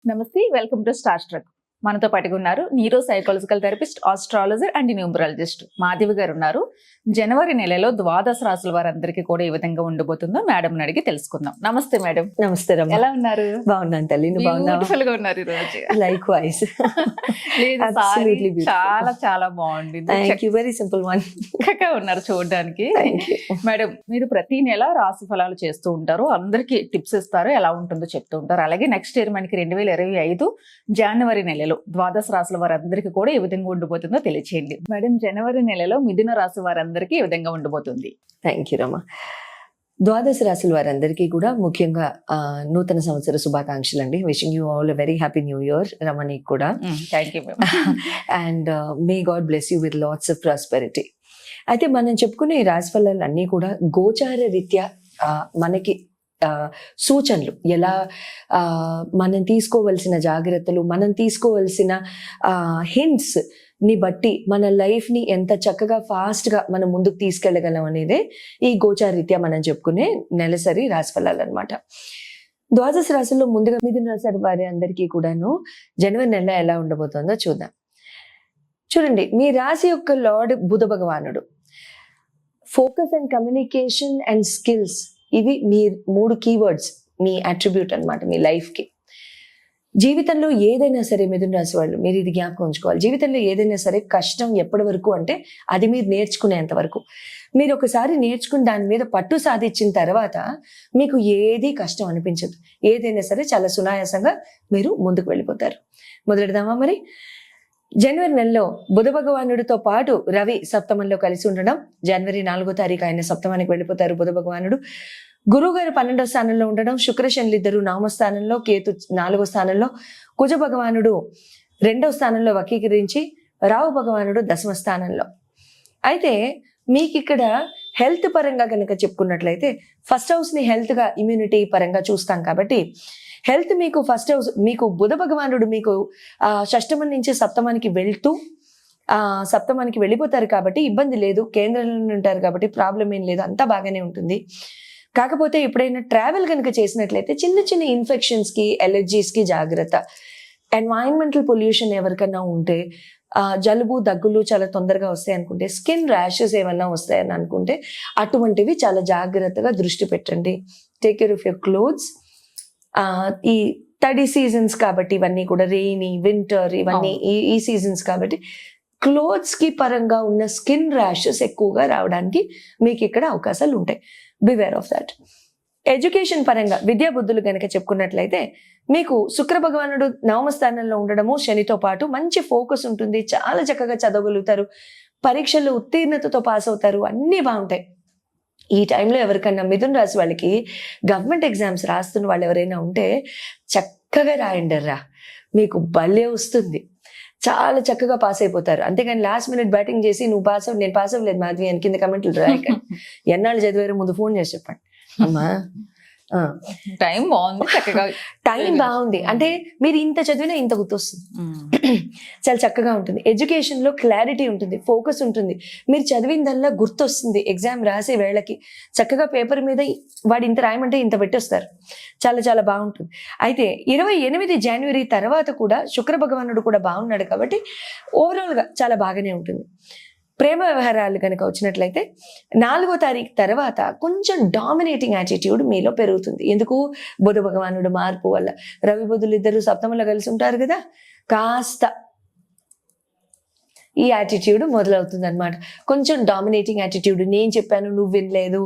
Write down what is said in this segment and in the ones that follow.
నమస్తే, welcome to star truck. మనతో పాటుగా ఉన్నారు neuro psychological therapist, astrologer and numerologist Madhavi గారు ఉన్నారు. జనవరి నెలలో ద్వాదశ రాశుల వారందరికీ కూడా ఏ విధంగా ఉండబోతుందో మేడం అడిగి తెలుసుకుందాం. నమస్తే మేడం. నమస్తే రమ్మ. ఎలా ఉన్నారు? బాగున్నాను తల్లి, నువ్వు బాగున్నావా? బ్యూటిఫుల్ గా ఉన్నారు ఈ రోజు. Like wise. చాలా చాలా బాగుంది. వెరీ సింపుల్ వన్ ఉన్నారు చూడడానికి. మేడం, మీరు ప్రతి నెల రాశి ఫలాలు చేస్తూ ఉంటారు, అందరికి టిప్స్ ఇస్తారు, ఎలా ఉంటుందో చెప్తూ ఉంటారు. అలాగే నెక్స్ట్ ఇయర్ మనకి 2025 జనవరి నెలలో ద్వాదశ రాశుల వారందరికీ కూడా ఏ విధంగా ఉండబోతుందో తెలియచేయండి మేడం. జనవరి నెలలో మిథున రాశి వారందరికీ ఏ విధంగా ఉండబోతుంది? థ్యాంక్ యూ రమ్మ. ద్వాదశ రాశుల వారందరికీ కూడా ముఖ్యంగా నూతన సంవత్సర శుభాకాంక్షలు అండి. Wishing you all very happy new year రమణికి కూడా. Thank you. And may God bless you with lots of prosperity. అయితే మనం చెప్పుకునే ఈ రాశి ఫలాలు అన్నీ కూడా గోచార రీత్యా మనకి సూచనలు, ఎలా మనం తీసుకోవలసిన జాగ్రత్తలు, మనం తీసుకోవలసిన హింట్స్ ని బట్టి మన లైఫ్ ని ఎంత చక్కగా ఫాస్ట్ గా మనం ముందుకు తీసుకెళ్లగలం అనేది ఈ గోచార రీత్యా మనం చెప్పుకునే నెలసరి రాశి ఫలాలు అనమాట. ద్వాదశ రాశుల్లో ముందుగా మిథున రాశి వారి అందరికీ కూడాను జనవరి నెల ఎలా ఉండబోతుందో చూద్దాం. చూడండి, మీ రాశి యొక్క లార్డ్ బుధ భగవానుడు. Focus and communication and skills, ఇవి మీ 3 కీవర్డ్స్, మీ అట్రిబ్యూట్ అనమాట మీ లైఫ్కి. జీవితంలో ఏదైనా సరే మిథున రాశి వాళ్ళు మీరు ఇది జ్ఞాపకం ఉంచుకోవాలి. జీవితంలో ఏదైనా సరే కష్టం ఎప్పటి వరకు అంటే అది మీరు నేర్చుకునేంత వరకు. మీరు ఒకసారి నేర్చుకుని దాని మీద పట్టు సాధించిన తర్వాత మీకు ఏది కష్టం అనిపించదు. ఏదైనా సరే చాలా సునాయాసంగా మీరు ముందుకు వెళ్ళిపోతారు. మొదలెడదామా మరి? జనవరి నెలలో బుధ భగవానుడితో పాటు రవి సప్తమంలో కలిసి ఉండడం. జనవరి 4వ తారీఖు ఆయన సప్తమానికి వెళ్ళిపోతారు బుధ భగవానుడు. గురువు గారు 12వ స్థానంలో ఉండడం. శుక్ర శనులు ఇద్దరు 9వ స్థానంలో, కేతు 4వ స్థానంలో, కుజ భగవానుడు 2వ స్థానంలో వక్రీకరించి, రాహు భగవానుడు 10వ స్థానంలో. అయితే మీకు ఇక్కడ హెల్త్ పరంగా కనుక చెప్పుకున్నట్లయితే ఫస్ట్ హౌస్ ని హెల్త్ గా, ఇమ్యూనిటీ పరంగా చూస్తాం కాబట్టి హెల్త్ మీకు ఫస్ట్ హౌస్, మీకు బుధ భగవానుడు మీకు షష్టమం నుంచి సప్తమానికి వెళ్తూ సప్తమానికి వెళ్ళిపోతారు కాబట్టి ఇబ్బంది లేదు. కేంద్రంలో ఉంటారు కాబట్టి ప్రాబ్లం ఏం లేదు, అంతా బాగానే ఉంటుంది. కాకపోతే ఎప్పుడైనా ట్రావెల్ కనుక చేసినట్లయితే చిన్న చిన్న ఇన్ఫెక్షన్స్ కి, ఎలర్జీస్ కి జాగ్రత్త. ఎన్వైరన్మెంటల్ పొల్యూషన్ ఎవరికన్నా ఉంటే, జలుబు దగ్గులు చాలా తొందరగా వస్తాయి అనుకుంటే, స్కిన్ ర్యాషెస్ ఏమన్నా వస్తాయని అనుకుంటే అటువంటివి చాలా జాగ్రత్తగా దృష్టి పెట్టండి. Take care of your clothes. ఈ తడి సీజన్స్ కాబట్టి ఇవన్నీ కూడా, రెయినీ, వింటర్, ఇవన్నీ ఈ సీజన్స్ కాబట్టి క్లోత్స్ కి పరంగా ఉన్న స్కిన్ ర్యాషెస్ ఎక్కువగా రావడానికి మీకు ఇక్కడ అవకాశాలు ఉంటాయి. Beware of that. ఎడ్యుకేషన్ పరంగా విద్యా బుద్ధులు కనుక చెప్పుకున్నట్లయితే మీకు శుక్ర భగవానుడు 9వ స్థానంలో ఉండడము, శనితో పాటు మంచి ఫోకస్ ఉంటుంది. చాలా చక్కగా చదవగలుగుతారు, పరీక్షల్లో ఉత్తీర్ణతతో పాస్ అవుతారు, అన్నీ బాగుంటాయి. ఈ టైంలో ఎవరికన్నా మిథున రాశి వాళ్ళకి గవర్నమెంట్ ఎగ్జామ్స్ రాస్తున్న వాళ్ళు ఎవరైనా ఉంటే చక్కగా రాయండర్రా, మీకు భలే వస్తుంది, చాలా చక్కగా పాస్ అయిపోతారు. అంతేగాని లాస్ట్ మినిట్ బ్యాటింగ్ చేసి నువ్వు పాస్ అవ్వ, నేను పాస్ అవ్వలేదు మాధవి అని కింద కమెంట్లు రాయకండి. ఎన్నాళ్ళు చదివారు ముందు ఫోన్ చేసి చెప్పండి. అమ్మా టైం బాగుంది, చక్కగా టైం బాగుంది అంటే మీరు ఇంత చదివినా ఇంత గుర్తొస్తుంది, చాలా చక్కగా ఉంటుంది. ఎడ్యుకేషన్ లో క్లారిటీ ఉంటుంది, ఫోకస్ ఉంటుంది, మీరు చదివిందల్లా గుర్తొస్తుంది. ఎగ్జామ్ రాసే వేళకి చక్కగా పేపర్ మీద వాడు ఇంత రాయమంటే ఇంత పెట్టొస్తారు, చాలా చాలా బాగుంటుంది. అయితే 28 జనవరి తర్వాత కూడా శుక్ర భగవానుడు కూడా బాగున్నాడు కాబట్టి ఓవరాల్ గా చాలా బాగానే ఉంటుంది. ప్రేమ వ్యవహారాలు కనుక వచ్చినట్లయితే 4వ తారీఖు తర్వాత కొంచెం డామినేటింగ్ యాటిట్యూడ్ మీలో పెరుగుతుంది. ఎందుకు? బుధ భగవానుడు మార్పు వల్ల. రవి బుధులు ఇద్దరు సప్తమంలో కలిసి ఉంటారు కదా, కాస్త ఈ యాటిట్యూడ్ మొదలవుతుంది అనమాట. కొంచెం డామినేటింగ్ యాటిట్యూడ్, నేను చెప్పాను నువ్వు వినలేదు,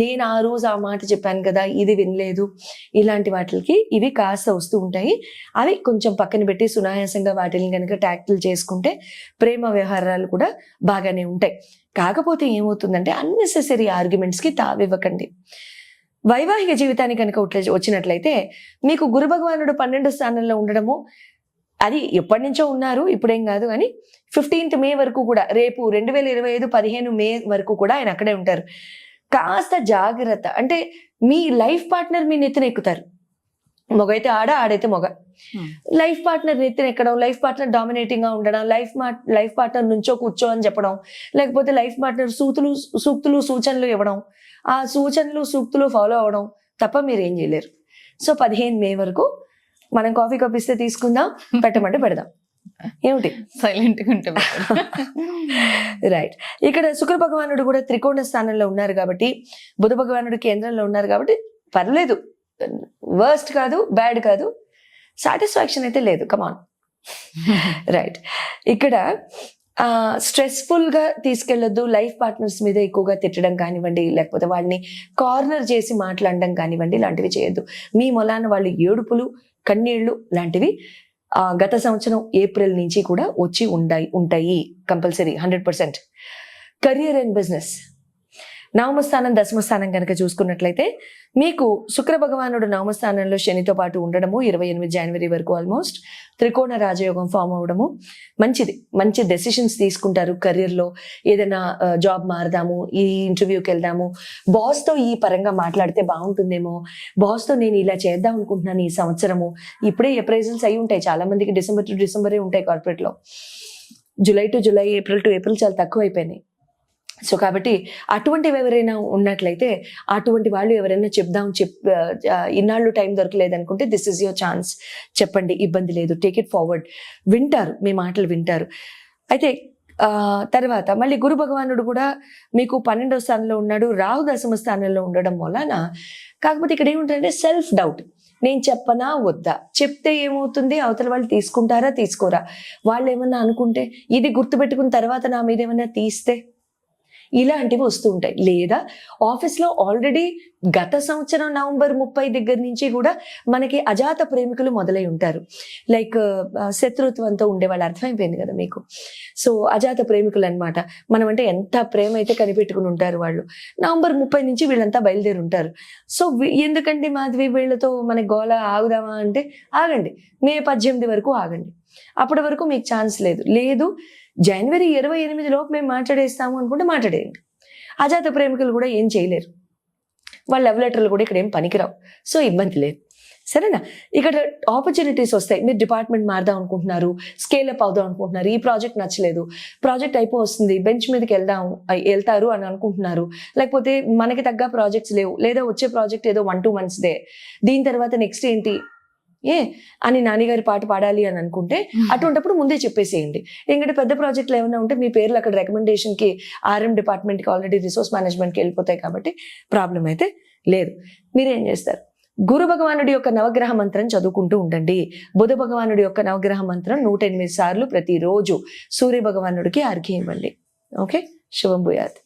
నేను ఆ రోజు ఆ మాట చెప్పాను కదా ఇది వినలేదు, ఇలాంటి వాటికి ఇవి కాస్త వస్తూ ఉంటాయి. అవి కొంచెం పక్కన పెట్టి సునాయాసంగా వాటిని కనుక ట్యాక్టిల్ చేసుకుంటే ప్రేమ వ్యవహారాలు కూడా బాగానే ఉంటాయి. కాకపోతే ఏమవుతుందంటే అన్నెసెసరీ ఆర్గ్యుమెంట్స్కి తావివ్వకండి. వైవాహిక జీవితానికి కనుక వచ్చినట్లయితే మీకు గురు భగవానుడు 12వ స్థానంలో ఉండడము, అది ఎప్పటి నుంచో ఉన్నారు, ఇప్పుడేం కాదు, కానీ 15th మే వరకు కూడా, రేపు 2025 15 మే వరకు కూడా ఆయన అక్కడే ఉంటారు. కాస్త జాగ్రత్త. అంటే మీ లైఫ్ పార్ట్నర్ మీ నెత్తిన ఎక్కుతారు. మొగైతే ఆడ, ఆడైతే మొగ. లైఫ్ పార్ట్నర్ నెత్తిన ఎక్కడం, లైఫ్ పార్ట్నర్ డామినేటింగ్ గా ఉండడం, లైఫ్ పార్ట్నర్ నుంచో కూర్చో అని చెప్పడం, లేకపోతే లైఫ్ పార్ట్నర్ సూక్తులు సూచనలు ఇవ్వడం, ఆ సూచనలు సూక్తులు ఫాలో అవడం తప్ప మీరు ఏం చేయలేరు. సో 15 మే వరకు మనం కాఫీ కప్ ఇస్తే తీసుకుందాం, పెట్టమంటే పెడదాం. ఏమిటి? సైలెంట్ గా ఉంటే రైట్. ఇక్కడ శుక్ర భగవానుడు కూడా త్రికోణ స్థానంలో ఉన్నారు కాబట్టి, బుధ భగవానుడు కేంద్రంలో ఉన్నారు కాబట్టి పర్లేదు, వర్స్ట్ కాదు, బ్యాడ్ కాదు, సాటిస్ఫాక్షన్ అయితే లేదు. కమాన్. రైట్. ఇక్కడ స్ట్రెస్ఫుల్ గా తీసుకెళ్లొద్దు. లైఫ్ పార్ట్నర్స్ మీద ఎక్కువగా తిట్టడం కానివ్వండి, లేకపోతే వాళ్ళని కార్నర్ చేసి మాట్లాడడం కానివ్వండి, ఇలాంటివి చేయొద్దు. మీ మొలాన వాళ్ళు ఏడుపులు, కన్నీళ్లు లాంటివి గత సంవత్సరం ఏప్రిల్ నుంచి కూడా వచ్చి ఉంటాయి కంపల్సరీ 100%. కెరియర్ అండ్ బిజినెస్, నవమస్థానం దశమస్థానం కనుక చూసుకున్నట్లయితే మీకు శుక్ర భగవానుడు నవమస్థానంలో శనితో పాటు ఉండడము 28 జనవరి వరకు ఆల్మోస్ట్ త్రికోణ రాజయోగం ఫామ్ అవ్వడము మంచిది. మంచి డెసిషన్స్ తీసుకుంటారు కెరియర్లో. ఏదైనా జాబ్ మారదాము, ఈ ఇంటర్వ్యూకి వెళ్దాము, బాస్తో ఈ పరంగా మాట్లాడితే బాగుంటుందేమో, బాస్తో నేను ఇలా చేద్దాం అనుకుంటున్నాను ఈ సంవత్సరము. ఇప్పుడే అప్రైజల్స్ అయి ఉంటాయి చాలా మందికి, డిసెంబర్ టు డిసెంబరే ఉంటాయి కార్పొరేట్లో. July to July, April to April చాలా తక్కువ అయిపోయినాయి. సో కాబట్టి అటువంటివి ఎవరైనా ఉన్నట్లయితే, అటువంటి వాళ్ళు ఎవరైనా ఇన్నాళ్ళు టైం దొరకలేదు అనుకుంటే దిస్ ఇస్ యువర్ ఛాన్స్. చెప్పండి, ఇబ్బంది లేదు, టేక్ ఇట్ ఫార్వర్డ్. వింటారు, మీ మాటలు వింటారు. అయితే తర్వాత మళ్ళీ గురు భగవానుడు కూడా మీకు 12వ స్థానంలో ఉన్నాడు, రాహు దశమ స్థానంలో ఉండడం వలన. కాకపోతే ఇక్కడ ఏముంటుందంటే సెల్ఫ్ డౌట్. నేను చెప్పనా వద్దా, చెప్తే ఏమవుతుంది, అవతల వాళ్ళు తీసుకుంటారా తీసుకోరా, వాళ్ళు ఏమన్నా అనుకుంటే, ఇది గుర్తుపెట్టుకున్న తర్వాత నా మీద ఏమన్నా తీస్తే, ఇలాంటివి వస్తూ ఉంటాయి. లేదా ఆఫీస్లో ఆల్రెడీ గత సంవత్సరం నవంబర్ 30 దగ్గర నుంచి కూడా మనకి అజాత ప్రేమికులు మొదలై ఉంటారు. లైక్ శత్రుత్వంతో ఉండేవాళ్ళు, అర్థమైపోయింది కదా మీకు. సో అజాత ప్రేమికులు అనమాట. మనం అంటే ఎంత ప్రేమ అయితే కనిపెట్టుకుని ఉంటారు వాళ్ళు. నవంబర్ 30 నుంచి వీళ్ళంతా బయలుదేరి ఉంటారు. సో ఎందుకండి మాధవి వీళ్ళతో మన గోల, ఆగుదామా అంటే ఆగండి, మే 18 వరకు ఆగండి. అప్పటి వరకు మీకు ఛాన్స్ లేదు. జనవరి 28 లోపు మేము మాట్లాడేస్తాము అనుకుంటే మాట్లాడేయండి. అజాత ప్రేమికులు కూడా ఏం చేయలేరు, వాళ్ళ లవ్ లెటర్లు కూడా ఇక్కడ ఏం పనికిరావు. సో ఇబ్బంది లేదు, సరేనా. ఇక్కడ ఆపర్చునిటీస్ వస్తాయి. మీరు డిపార్ట్మెంట్ మారదాం అనుకుంటున్నారు, స్కేల్ అప్ అవుదాం అనుకుంటున్నారు, ఈ ప్రాజెక్ట్ నచ్చలేదు, ప్రాజెక్ట్ అయిపోతుంది, బెంచ్ మీదకి వెళ్తారు అని అనుకుంటున్నారు, లేకపోతే మనకి తగ్గ ప్రాజెక్ట్స్ లేవు, లేదా వచ్చే ప్రాజెక్ట్ ఏదో 1-2 months దీని తర్వాత నెక్స్ట్ ఏంటి అని నాన్నగారి పాట పాడాలి అని అనుకుంటే అటువంటిప్పుడు ముందే చెప్పేసేయండి. ఎందుకంటే పెద్ద ప్రాజెక్టులు ఏమైనా ఉంటే మీ పేర్లు అక్కడ రికమెండేషన్కి RM డిపార్ట్మెంట్కి ఆల్రెడీ రిసోర్స్ మేనేజ్మెంట్కి వెళ్ళిపోతాయి కాబట్టి ప్రాబ్లం అయితే లేదు. మీరేం చేస్తారు, గురు భగవానుడి యొక్క నవగ్రహ మంత్రం చదువుకుంటూ ఉండండి. బుధ భగవానుడి యొక్క నవగ్రహ మంత్రం 108 సార్లు ప్రతిరోజు సూర్య భగవానుడికి అర్ఘ్యం ఇవ్వండి. ఓకే, శుభం భూయాత్.